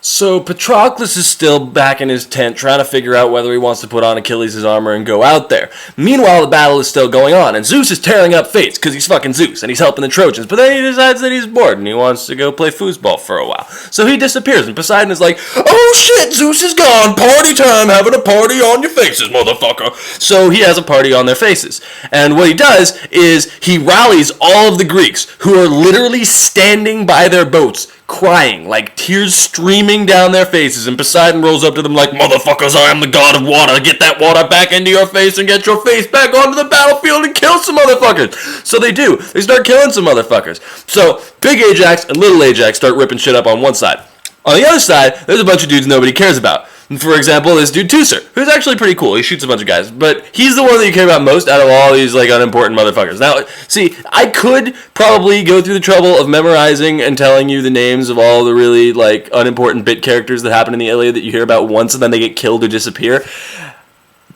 So Patroclus is still back in his tent trying to figure out whether he wants to put on Achilles' armor and go out there. Meanwhile, the battle is still going on, and Zeus is tearing up Fates because he's fucking Zeus and he's helping the Trojans. But then he decides that he's bored and he wants to go play foosball for a while. So he disappears, and Poseidon is like, "Oh shit, Zeus is gone, party time, having a party on your faces, motherfucker." So he has a party on their faces. And what he does is he rallies all of the Greeks who are literally standing by their boats, crying, like tears streaming down their faces, and Poseidon rolls up to them like, "Motherfuckers, I am the god of water. Get that water back into your face and get your face back onto the battlefield and kill some motherfuckers." So they do. They start killing some motherfuckers. So Big Ajax and Little Ajax start ripping shit up on one side. On the other side, there's a bunch of dudes nobody cares about. For example, this dude Teucer, who's actually pretty cool. He shoots a bunch of guys, but he's the one that you care about most out of all these like unimportant motherfuckers. Now, see, I could probably go through the trouble of memorizing and telling you the names of all the really like unimportant bit characters that happen in the Iliad that you hear about once and then they get killed or disappear.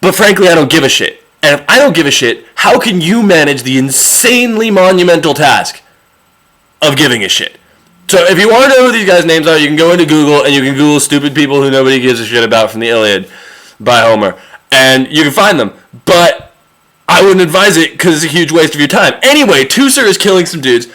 But frankly, I don't give a shit. And if I don't give a shit, how can you manage the insanely monumental task of giving a shit? So if you want to know who these guys' names are, you can go into Google and you can Google stupid people who nobody gives a shit about from the Iliad by Homer. And you can find them. But I wouldn't advise it because it's a huge waste of your time. Anyway, Teucer is killing some dudes.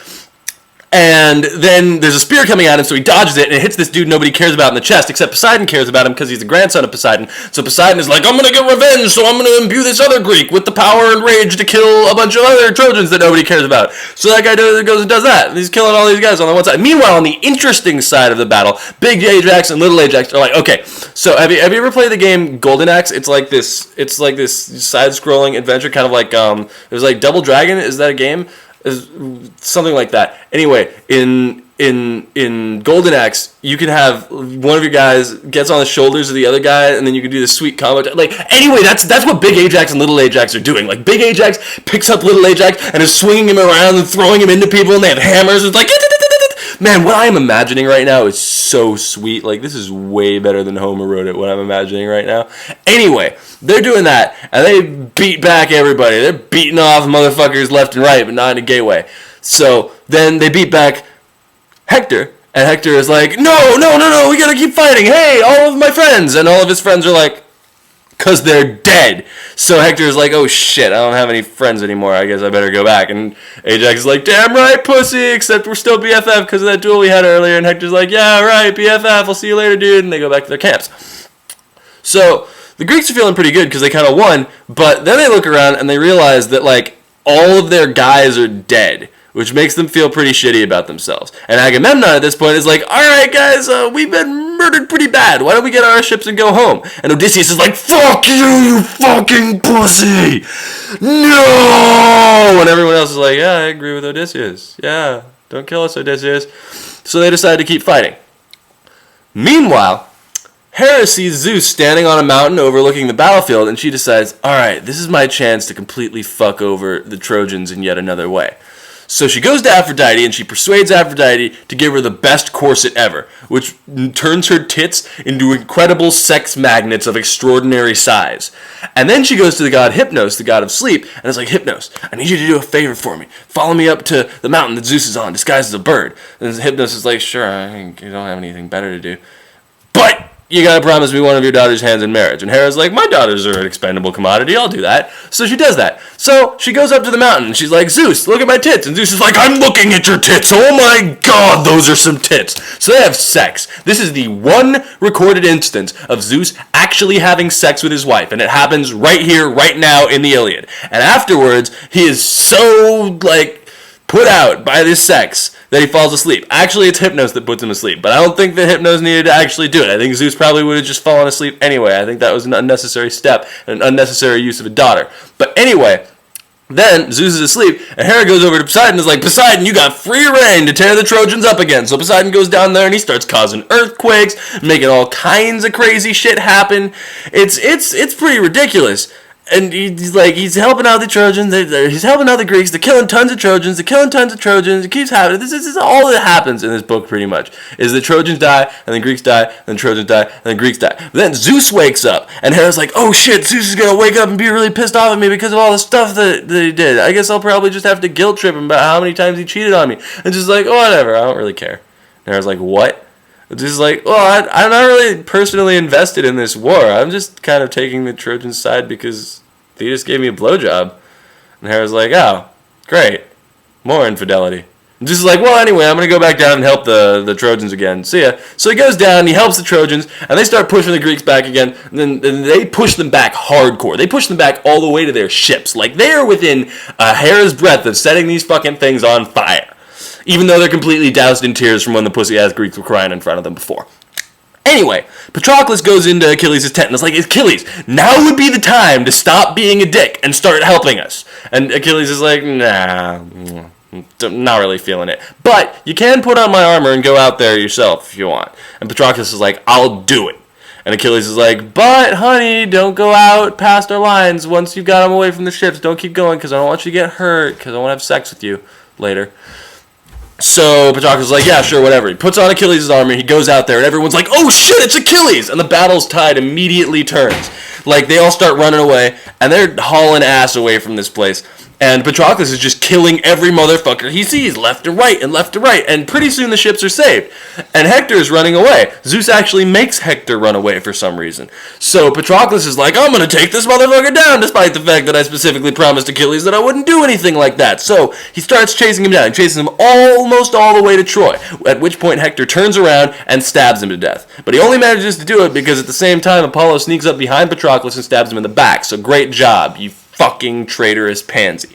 And then there's a spear coming at him, so he dodges it, and it hits this dude nobody cares about in the chest, except Poseidon cares about him because he's the grandson of Poseidon. So Poseidon is like, "I'm going to get revenge, so I'm going to imbue this other Greek with the power and rage to kill a bunch of other Trojans that nobody cares about." So that guy goes and does that, and he's killing all these guys on the one side. Meanwhile, on the interesting side of the battle, Big Ajax and Little Ajax are like, okay, so have you ever played the game Golden Axe? It's like this side-scrolling adventure, kind of like, it was like Double Dragon, is that a game? Something like that. Anyway, in Golden Axe, you can have one of your guys gets on the shoulders of the other guy, and then you can do this sweet combo. Like, anyway, that's what Big Ajax and Little Ajax are doing. Like, Big Ajax picks up Little Ajax and is swinging him around and throwing him into people, and they have hammers. It's like, man, what I'm imagining right now is so sweet. Like, this is way better than Homer wrote it, what I'm imagining right now. Anyway, they're doing that, and they beat back everybody. They're beating off motherfuckers left and right, but not in a gay way. So then they beat back Hector, and Hector is like, no, we gotta keep fighting. Hey, all of my friends. And all of his friends are like, because they're dead. So Hector is like, oh shit, I don't have any friends anymore. I guess I better go back. And Ajax is like, damn right, pussy, except we're still BFF because of that duel we had earlier. And Hector's like, yeah, right, BFF, I'll see you later, dude. And they go back to their camps. So the Greeks are feeling pretty good because they kind of won. But then they look around and they realize that, like, all of their guys are dead, which makes them feel pretty shitty about themselves. And Agamemnon at this point is like, all right, guys, we've been murdered pretty bad. Why don't we get on our ships and go home? And Odysseus is like, fuck you, you fucking pussy. No! And everyone else is like, yeah, I agree with Odysseus. Yeah, don't kill us, Odysseus. So they decide to keep fighting. Meanwhile, Hera sees Zeus standing on a mountain overlooking the battlefield, and she decides, all right, this is my chance to completely fuck over the Trojans in yet another way. So she goes to Aphrodite, and she persuades Aphrodite to give her the best corset ever, which turns her tits into incredible sex magnets of extraordinary size. And then she goes to the god Hypnos, the god of sleep, and is like, Hypnos, I need you to do a favor for me. Follow me up to the mountain that Zeus is on, disguised as a bird. And Hypnos is like, sure, you don't have anything better to do. But you gotta promise me one of your daughter's hands in marriage. And Hera's like, my daughters are an expendable commodity, I'll do that. So she does that. So she goes up to the mountain, and she's like, Zeus, look at my tits. And Zeus is like, I'm looking at your tits. Oh my god, those are some tits. So they have sex. This is the one recorded instance of Zeus actually having sex with his wife. And it happens right here, right now in the Iliad. And afterwards, he is so, like, put out by this sex that he falls asleep. Actually, it's Hypnos that puts him asleep, but I don't think that Hypnos needed to actually do it. I think Zeus probably would have just fallen asleep anyway. I think that was an unnecessary step and an unnecessary use of a daughter. But anyway, then Zeus is asleep, and Hera goes over to Poseidon and is like, Poseidon, you got free reign to tear the Trojans up again. So Poseidon goes down there and he starts causing earthquakes, making all kinds of crazy shit happen. It's pretty ridiculous. And he's helping out the Trojans, he's helping out the Greeks, they're killing tons of Trojans, it keeps happening. This is all that happens in this book pretty much, is the Trojans die, and then Greeks die, and then Trojans die, and then Greeks die. But then Zeus wakes up, and Hera's like, oh shit, Zeus is gonna wake up and be really pissed off at me because of all the stuff that he did. I guess I'll probably just have to guilt trip him about how many times he cheated on me. And just like, oh, whatever, I don't really care. And Hera's like, what? Just like, well, I'm not really personally invested in this war. I'm just kind of taking the Trojans' side because Thetis gave me a blowjob. And Hera's like, oh, great. More infidelity. And just like, well, anyway, I'm going to go back down and help the Trojans again. See ya. So he goes down, he helps the Trojans, and they start pushing the Greeks back again. And then they push them back hardcore. They push them back all the way to their ships. Like, they are within a hair's breadth of setting these fucking things on fire. Even though they're completely doused in tears from when the pussy-ass Greeks were crying in front of them before. Anyway, Patroclus goes into Achilles' tent and it's like, Achilles, now would be the time to stop being a dick and start helping us. And Achilles is like, nah, not really feeling it. But you can put on my armor and go out there yourself if you want. And Patroclus is like, I'll do it. And Achilles is like, but honey, don't go out past our lines. Once you've got them away from the ships, don't keep going because I don't want you to get hurt because I want to have sex with you later. So Patroclus is like, yeah, sure, whatever. He puts on Achilles' armor, he goes out there, and everyone's like, oh shit, it's Achilles! And the battle's tide immediately turns. Like, they all start running away, and they're hauling ass away from this place. And Patroclus is just killing every motherfucker he sees, left to right, and pretty soon the ships are saved. And Hector is running away. Zeus actually makes Hector run away for some reason. So Patroclus is like, I'm gonna take this motherfucker down, despite the fact that I specifically promised Achilles that I wouldn't do anything like that. So he starts chasing him down. He chases him almost all the way to Troy, at which point Hector turns around and stabs him to death. But he only manages to do it because at the same time Apollo sneaks up behind Patroclus and stabs him in the back. So great job, you fucking traitorous pansy.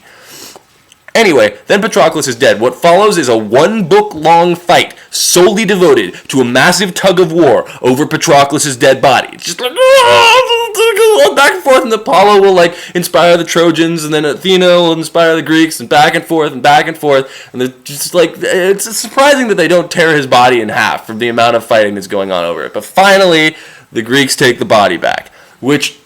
Anyway, then Patroclus is dead. What follows is a one-book-long fight solely devoted to a massive tug-of-war over Patroclus' dead body. It's just like, back and forth, and Apollo will, like, inspire the Trojans, and then Athena will inspire the Greeks, and back and forth, and back and forth. And they're just like, it's surprising that they don't tear his body in half from the amount of fighting that's going on over it. But finally, the Greeks take the body back, which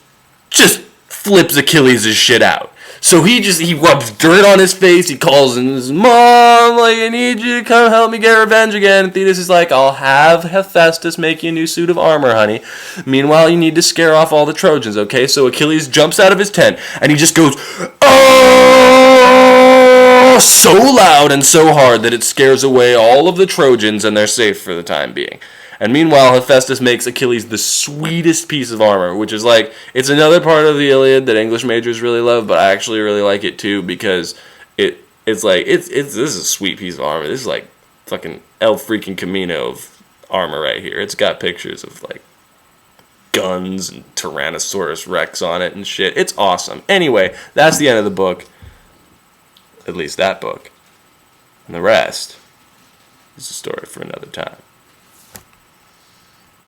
just flips Achilles' shit out. So he rubs dirt on his face, he calls his mom, like, I need you to come help me get revenge again. And Thetis is like, I'll have Hephaestus make you a new suit of armor, honey. Meanwhile, you need to scare off all the Trojans, okay? So Achilles jumps out of his tent, and he just goes, oh, so loud and so hard that it scares away all of the Trojans, and they're safe for the time being. And meanwhile, Hephaestus makes Achilles the sweetest piece of armor, which is like, it's another part of the Iliad that English majors really love, but I actually really like it too because this is a sweet piece of armor. This is like fucking El freaking Camino of armor right here. It's got pictures of like guns and Tyrannosaurus Rex on it and shit. It's awesome. Anyway, that's the end of the book. At least that book. And the rest is a story for another time.